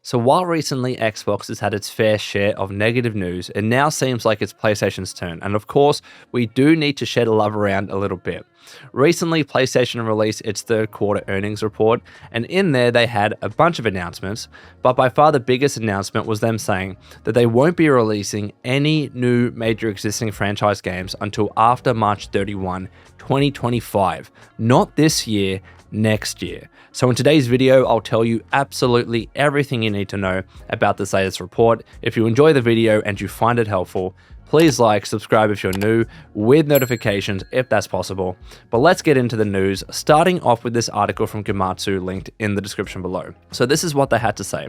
So while recently Xbox has had its fair share of negative news, it now seems like it's PlayStation's turn. And of course, we do need to shed a love around a little bit. Recently, PlayStation released its third quarter earnings report, and in there they had a bunch of announcements, but by far the biggest announcement was them saying that they won't be releasing any new major existing franchise games until after March 31, 2025. Not this year, next year. So in today's video, I'll tell you absolutely everything you need to know about this latest report. If you enjoy the video and you find it helpful, please like, subscribe if you're new, with notifications if that's possible. But let's get into the news, starting off with this article from Gematsu linked in the description below. So this is what they had to say.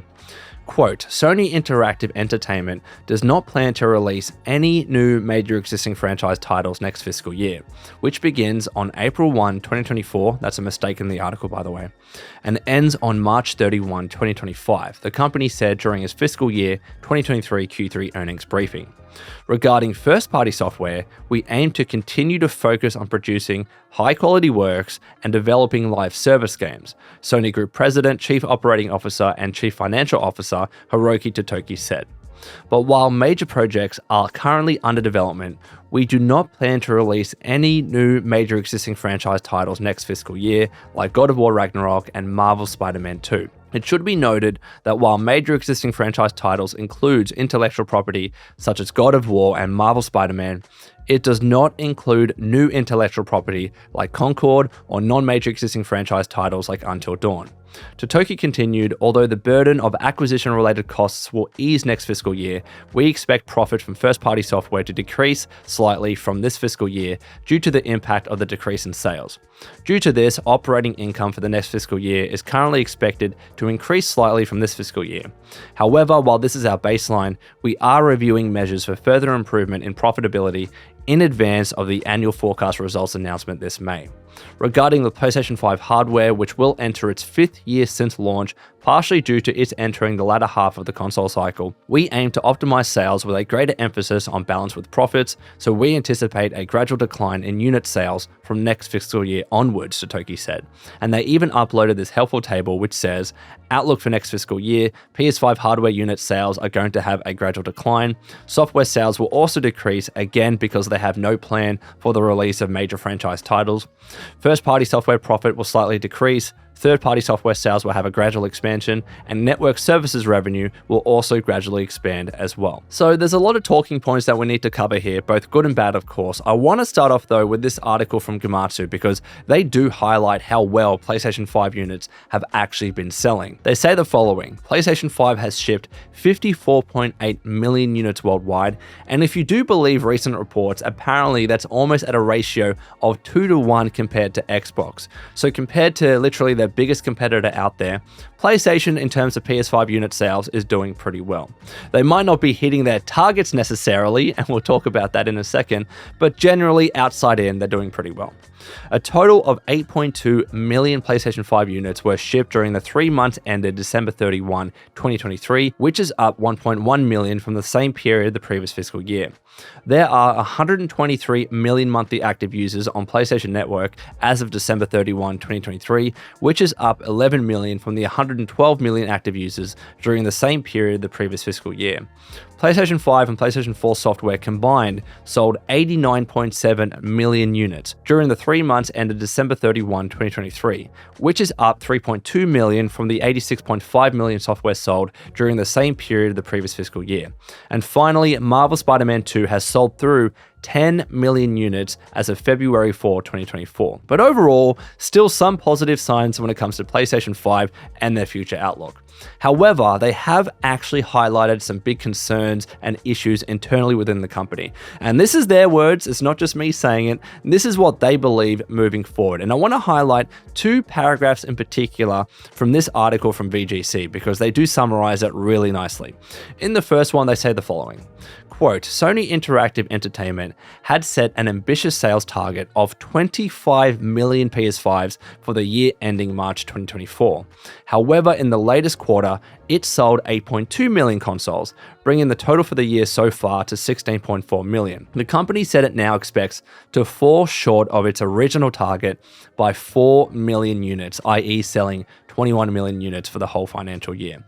Quote, Sony Interactive Entertainment does not plan to release any new major existing franchise titles next fiscal year, which begins on April 1, 2024, that's a mistake in the article by the way, and ends on March 31, 2025, the company said during its fiscal year 2023 Q3 earnings briefing. Regarding first-party software, we aim to continue to focus on producing high-quality works and developing live service games, Sony Group President, Chief Operating Officer, and Chief Financial Officer Hiroki Totoki said. But while major projects are currently under development, we do not plan to release any new major existing franchise titles next fiscal year, like God of War Ragnarok and Marvel's Spider-Man 2. It should be noted that while major existing franchise titles includes intellectual property such as God of War and Marvel Spider-Man, it does not include new intellectual property like Concord or non-major existing franchise titles like Until Dawn. Totoki continued, although the burden of acquisition-related costs will ease next fiscal year, we expect profit from first-party software to decrease slightly from this fiscal year due to the impact of the decrease in sales. Due to this, operating income for the next fiscal year is currently expected to increase slightly from this fiscal year. However, while this is our baseline, we are reviewing measures for further improvement in profitability in advance of the annual forecast results announcement this May. Regarding the PlayStation 5 hardware, which will enter its 5th year since launch, partially due to its entering the latter half of the console cycle, we aim to optimize sales with a greater emphasis on balance with profits, so we anticipate a gradual decline in unit sales from next fiscal year onwards, Totoki said. And they even uploaded this helpful table which says, outlook for next fiscal year, PS5 hardware unit sales are going to have a gradual decline. Software sales will also decrease, again because they have no plan for the release of major franchise titles. First-party software profit will slightly decrease. Third-party software sales will have a gradual expansion, and network services revenue will also gradually expand as well. So there's a lot of talking points that we need to cover here, both good and bad of course. I want to start off though with this article from Gematsu because they do highlight how well PlayStation 5 units have actually been selling. They say the following: PlayStation 5 has shipped 54.8 million units worldwide, and if you do believe recent reports, apparently that's almost at a ratio of 2 to 1 compared to Xbox. So compared to literally their biggest competitor out there, PlayStation in terms of PS5 unit sales is doing pretty well. They might not be hitting their targets necessarily, and we'll talk about that in a second, but generally outside in, they're doing pretty well. A total of 8.2 million PlayStation 5 units were shipped during the 3 months ended December 31, 2023, which is up 1.1 million from the same period the previous fiscal year. There are 123 million monthly active users on PlayStation Network as of December 31, 2023, which is up 11 million from the 112 million active users during the same period the previous fiscal year. PlayStation 5 and PlayStation 4 software combined sold 89.7 million units during the 3 months ended December 31, 2023, which is up 3.2 million from the 86.5 million software sold during the same period of the previous fiscal year. And finally, Marvel Spider-Man 2 has sold through 10 million units as of February 4, 2024. But overall, still some positive signs when it comes to PlayStation 5 and their future outlook. However, they have actually highlighted some big concerns and issues internally within the company. And this is their words, it's not just me saying it. This is what they believe moving forward. And I want to highlight 2 paragraphs in particular from this article from VGC because they do summarize it really nicely. In the first one, they say the following. Quote, Sony Interactive Entertainment had set an ambitious sales target of 25 million PS5s for the year ending March 2024. However, in the latest quarter, it sold 8.2 million consoles, bringing the total for the year so far to 16.4 million. The company said it now expects to fall short of its original target by 4 million units, i.e. selling 21 million units for the whole financial year.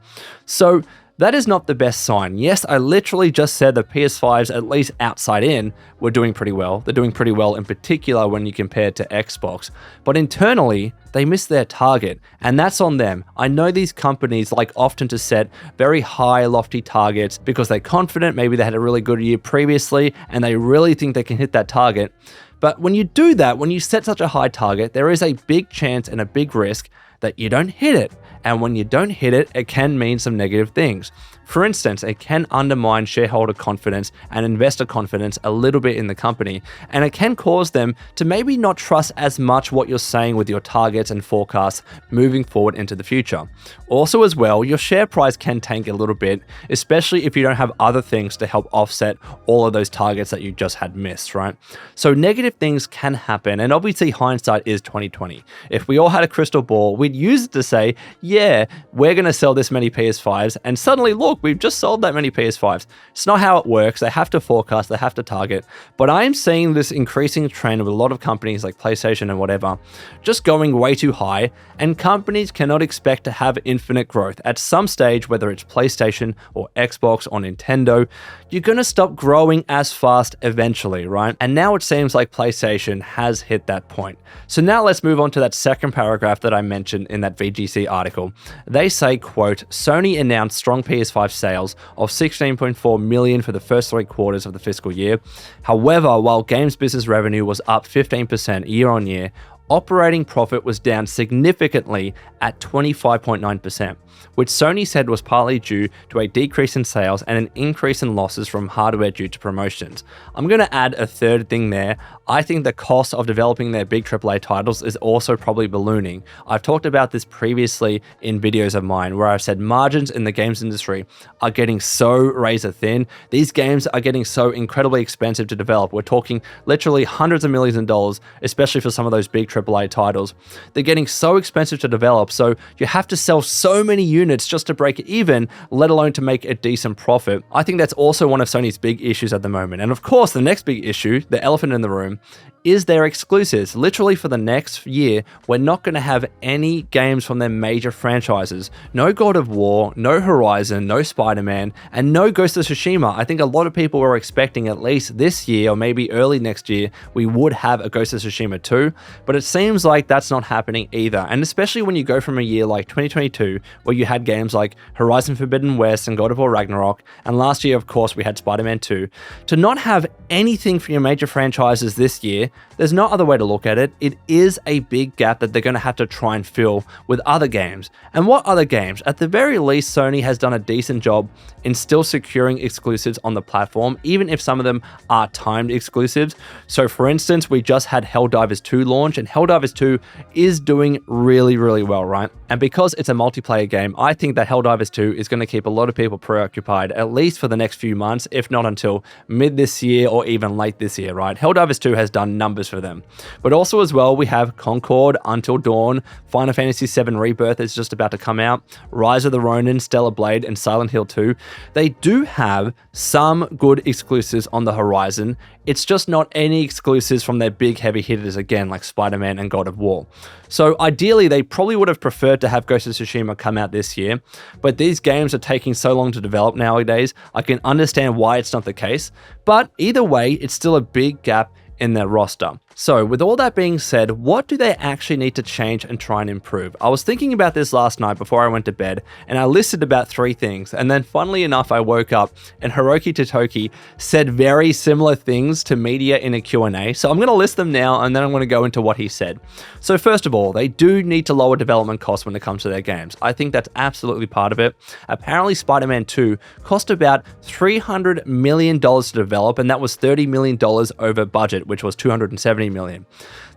So that is not the best sign. Yes, I literally just said the PS5s, at least outside in, were doing pretty well. They're doing pretty well in particular when you compare it to Xbox. But internally, they missed their target, and that's on them. I know these companies like often to set very high, lofty targets because they're confident, maybe they had a really good year previously, and they really think they can hit that target. But when you do that, when you set such a high target, there is a big chance and a big risk that you don't hit it. And when you don't hit it, it can mean some negative things. For instance, it can undermine shareholder confidence and investor confidence a little bit in the company, and it can cause them to maybe not trust as much what you're saying with your targets and forecasts moving forward into the future. Also as well, your share price can tank a little bit, especially if you don't have other things to help offset all of those targets that you just had missed, right? So negative things can happen, and obviously hindsight is 2020. If we all had a crystal ball, we'd use it to say, yeah, we're going to sell this many PS5s, and suddenly, look, we've just sold that many PS5s. It's not how it works. They have to forecast, they have to target. But I'm seeing this increasing trend with a lot of companies like PlayStation and whatever, just going way too high, and companies cannot expect to have infinite growth. At some stage, whether it's PlayStation or Xbox or Nintendo, you're going to stop growing as fast eventually, right? And now it seems like PlayStation has hit that point. So now let's move on to that second paragraph that I mentioned in that VGC article. They say, quote, Sony announced strong PS5 sales of 16.4 million for the first 3 quarters of the fiscal year. However, while games business revenue was up 15% year on year, operating profit was down significantly at 25.9%, which Sony said was partly due to a decrease in sales and an increase in losses from hardware due to promotions. I'm going to add a third thing there. I think the cost of developing their big AAA titles is also probably ballooning. I've talked about this previously in videos of mine where I've said margins in the games industry are getting so razor thin. These games are getting so incredibly expensive to develop. We're talking literally hundreds of millions of dollars, especially for some of those big AAA titles. They're getting so expensive to develop, so you have to sell so many units just to break even, let alone to make a decent profit. I think that's also one of Sony's big issues at the moment. And of course, the next big issue, the elephant in the room, is their exclusives. Literally for the next year, we're not going to have any games from their major franchises. No God of War, no Horizon, no Spider-Man, and no Ghost of Tsushima. I think a lot of people were expecting at least this year or maybe early next year, we would have a Ghost of Tsushima 2, but it seems like that's not happening either. And especially when you go from a year like 2022, where you had games like Horizon Forbidden West and God of War Ragnarok, and last year, of course, we had Spider-Man 2, to not have anything from your major franchises this year, there's no other way to look at it. It is a big gap that they're going to have to try and fill with other games. And what other games? At the very least, Sony has done a decent job in still securing exclusives on the platform, even if some of them are timed exclusives. So for instance, we just had Helldivers 2 launch, and Helldivers 2 is doing really, really well, right? And because it's a multiplayer game, I think that Helldivers 2 is going to keep a lot of people preoccupied, at least for the next few months, if not until mid this year or even late this year, right? Helldivers 2 has done numbers for them. But also as well, we have Concord, Until Dawn, Final Fantasy VII Rebirth is just about to come out, Rise of the Ronin, Stellar Blade, and Silent Hill 2. They do have some good exclusives on the horizon. It's just not any exclusives from their big heavy hitters again, like Spider-Man and God of War. So ideally, they probably would have preferred to have Ghost of Tsushima come out this year, but these games are taking so long to develop nowadays, I can understand why it's not the case, but either way, it's still a big gap in their roster. So with all that being said, what do they actually need to change and try and improve? I was thinking about this last night before I went to bed, and I listed about 3 things, and then funnily enough, I woke up and Hiroki Totoki said very similar things to media in a Q&A, so I'm going to list them now, and then I'm going to go into what he said. So first of all, they do need to lower development costs when it comes to their games. I think that's absolutely part of it. Apparently, Spider-Man 2 cost about $300 million to develop, and that was $30 million over budget, which was $270 million.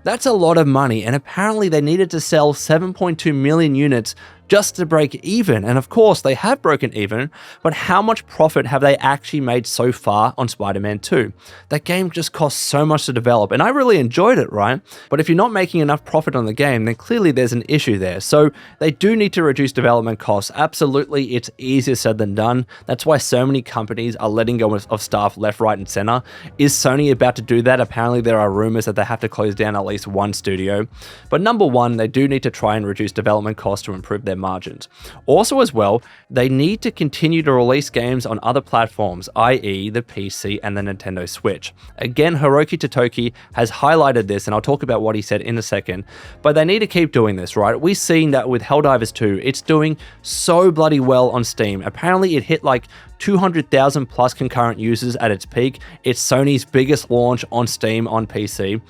That's a lot of money, and apparently they needed to sell 7.2 million units just to break even. And of course, they have broken even, but how much profit have they actually made so far on Spider-Man 2? That game just cost so much to develop, and I really enjoyed it, right? But if you're not making enough profit on the game, then clearly there's an issue there. So they do need to reduce development costs. Absolutely, it's easier said than done. That's why so many companies are letting go of staff left, right, and center. Is Sony about to do that? Apparently, there are rumors that they have to close down at least one studio. But number one, they do need to try and reduce development costs to improve their margins. Also as well, they need to continue to release games on other platforms, i.e. the PC and the Nintendo Switch. Again, Hiroki Totoki has highlighted this, and I'll talk about what he said in a second, but they need to keep doing this, right? We've seen that with Helldivers 2, it's doing so bloody well on Steam. Apparently it hit like 200,000 plus concurrent users at its peak. It's Sony's biggest launch on Steam on PC.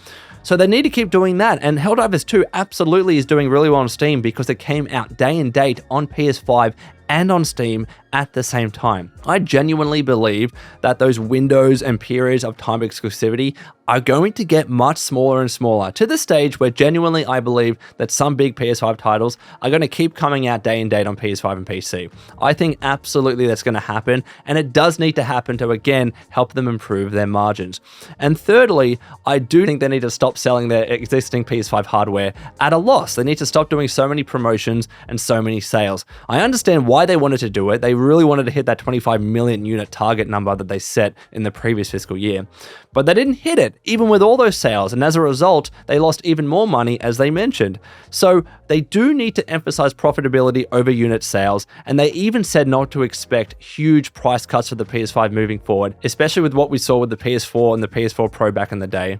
So they need to keep doing that, and Helldivers 2 absolutely is doing really well on Steam because it came out day and date on PS5 and on Steam at the same time. I genuinely believe that those windows and periods of time exclusivity are going to get much smaller and smaller, to the stage where genuinely I believe that some big PS5 titles are going to keep coming out day and date on PS5 and PC. I think absolutely that's going to happen, and it does need to happen to, again, help them improve their margins. And thirdly, I do think they need to stop selling their existing PS5 hardware at a loss. They need to stop doing so many promotions and so many sales. I understand why they wanted to do it. They really wanted to hit that 25 million unit target number that they set in the previous fiscal year, but they didn't hit it, even with all those sales, and as a result, they lost even more money, as they mentioned. So they do need to emphasize profitability over unit sales, and they even said not to expect huge price cuts for the PS5 moving forward, especially with what we saw with the PS4 and the PS4 Pro back in the day.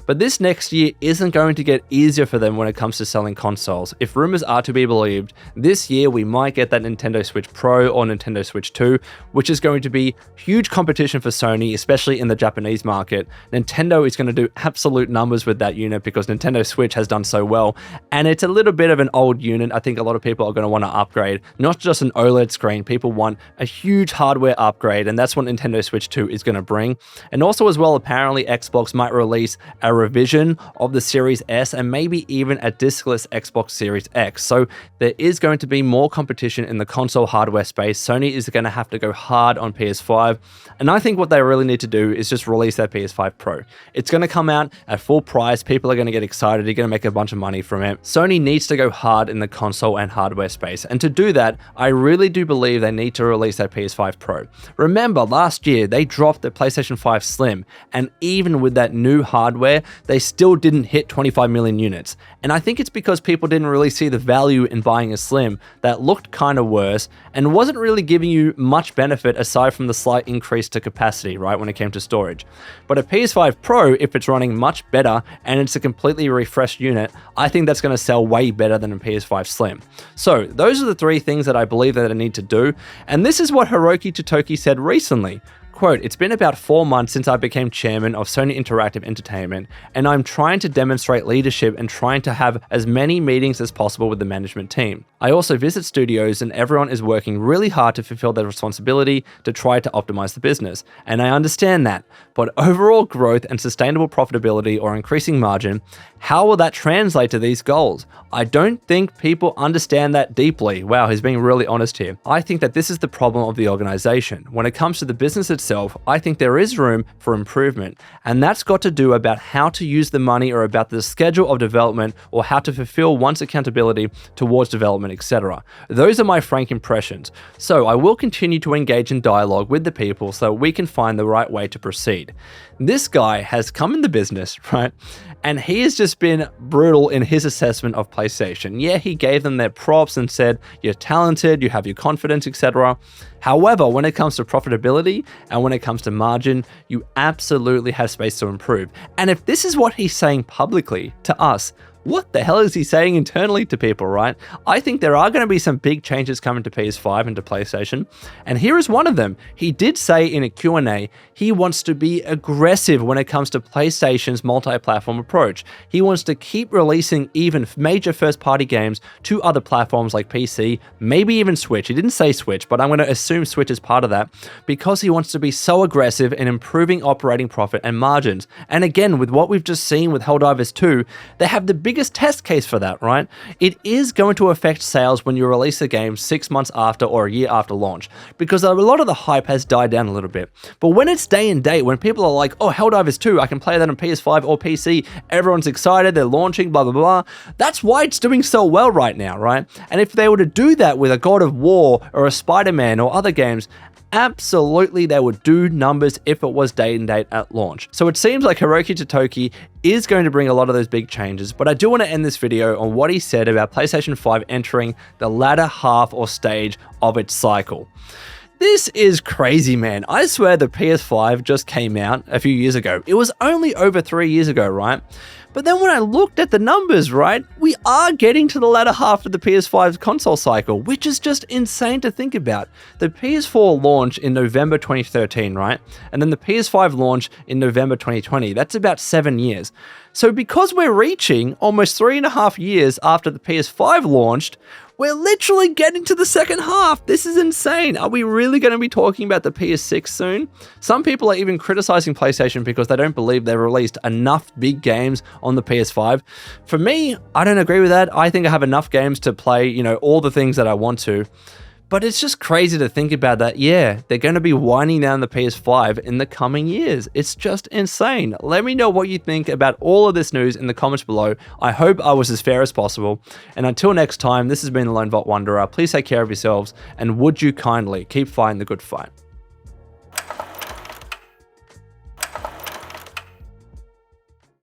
But this next year isn't going to get easier for them when it comes to selling consoles. If rumors are to be believed, this year we might get that Nintendo Switch Pro or Nintendo Switch 2, which is going to be huge competition for Sony, especially in the Japanese market. Nintendo is going to do absolute numbers with that unit because Nintendo Switch has done so well, and it's a little bit of an old unit. I think a lot of people are going to want to upgrade, not just an OLED screen. People want a huge hardware upgrade, and that's what Nintendo Switch 2 is going to bring. And also as well, apparently Xbox might release a revision of the Series S and maybe even a discless Xbox Series X. So there is going to be more competition in the console hardware space. Sony is going to have to go hard on PS5, and I think what they really need to do is just release their PS5 Pro. It's going to come out at full price. People are going to get excited. You're going to make a bunch of money from it. Sony needs to go hard in the console and hardware space, and to do that, I really do believe they need to release their PS5 Pro. Remember, last year they dropped the PlayStation 5 Slim, and even with that new hardware, they still didn't hit 25 million units. And I think it's because people didn't really see the value in buying a Slim that looked kind of worse and wasn't really giving you much benefit aside from the slight increase to capacity, right, when it came to storage. But a PS5 Pro, if it's running much better and it's a completely refreshed unit, I think that's going to sell way better than a PS5 Slim. So those are the three things that I believe that I need to do, and this is what Hiroki Totoki said recently. Quote, "It's been about 4 months since I became chairman of Sony Interactive Entertainment, and I'm trying to demonstrate leadership and trying to have as many meetings as possible with the management team. I also visit studios, and everyone is working really hard to fulfill their responsibility to try to optimize the business. And I understand that, but overall growth and sustainable profitability or increasing margin, how will that translate to these goals? I don't think people understand that deeply." Wow, he's being really honest here. "I think that this is the problem of the organization. When it comes to the business itself, I think there is room for improvement, and that's got to do about how to use the money or about the schedule of development or how to fulfill one's accountability towards development, etc. Those are my frank impressions. So I will continue to engage in dialogue with the people so we can find the right way to proceed." This guy has come in the business, right? And he has just been brutal in his assessment of PlayStation. Yeah, he gave them their props and said, "You're talented, you have your confidence, etc." However, when it comes to profitability and when it comes to margin, you absolutely have space to improve. And if this is what he's saying publicly to us, what the hell is he saying internally to people, right? I think there are going to be some big changes coming to PS5 and to PlayStation, and here is one of them. He did say in a Q&A he wants to be aggressive when it comes to PlayStation's multi-platform approach. He wants to keep releasing even major first-party games to other platforms like PC, maybe even Switch. He didn't say Switch, but I'm going to assume Switch is part of that, because he wants to be so aggressive in improving operating profit and margins. And again, with what we've just seen with Helldivers 2, they have the biggest biggest test case for that, right? It is going to affect sales when you release a game 6 months after or a year after launch, because a lot of the hype has died down a little bit. But when it's day and date, when people are like, oh, Helldivers 2, I can play that on PS5 or PC, everyone's excited, they're launching, blah, blah, blah. That's why it's doing so well right now, right? And if they were to do that with a God of War or a Spider-Man or other games, absolutely they would do numbers if it was day and date at launch. So it seems like Hiroki Totoki is going to bring a lot of those big changes, but I do want to end this video on what he said about PlayStation 5 entering the latter half or stage of its cycle. This is crazy, man. I swear the PS5 just came out a few years ago. It was only over 3 years ago, right? But then when I looked at the numbers, right, we are getting to the latter half of the PS5's console cycle, which is just insane to think about. The PS4 launched in November 2013, right? And then the PS5 launched in November 2020. That's about 7 years. So because we're reaching almost 3.5 years after the PS5 launched, we're literally getting to the second half. This is insane. Are we really going to be talking about the PS6 soon? Some people are even criticizing PlayStation because they don't believe they've released enough big games on the PS5. For me, I don't agree with that. I think I have enough games to play, all the things that I want to. But it's just crazy to think about that. Yeah, they're going to be winding down the PS5 in the coming years. It's just insane. Let me know what you think about all of this news in the comments below. I hope I was as fair as possible. And until next time, this has been the Lone Vault Wanderer. Please take care of yourselves, and would you kindly keep fighting the good fight.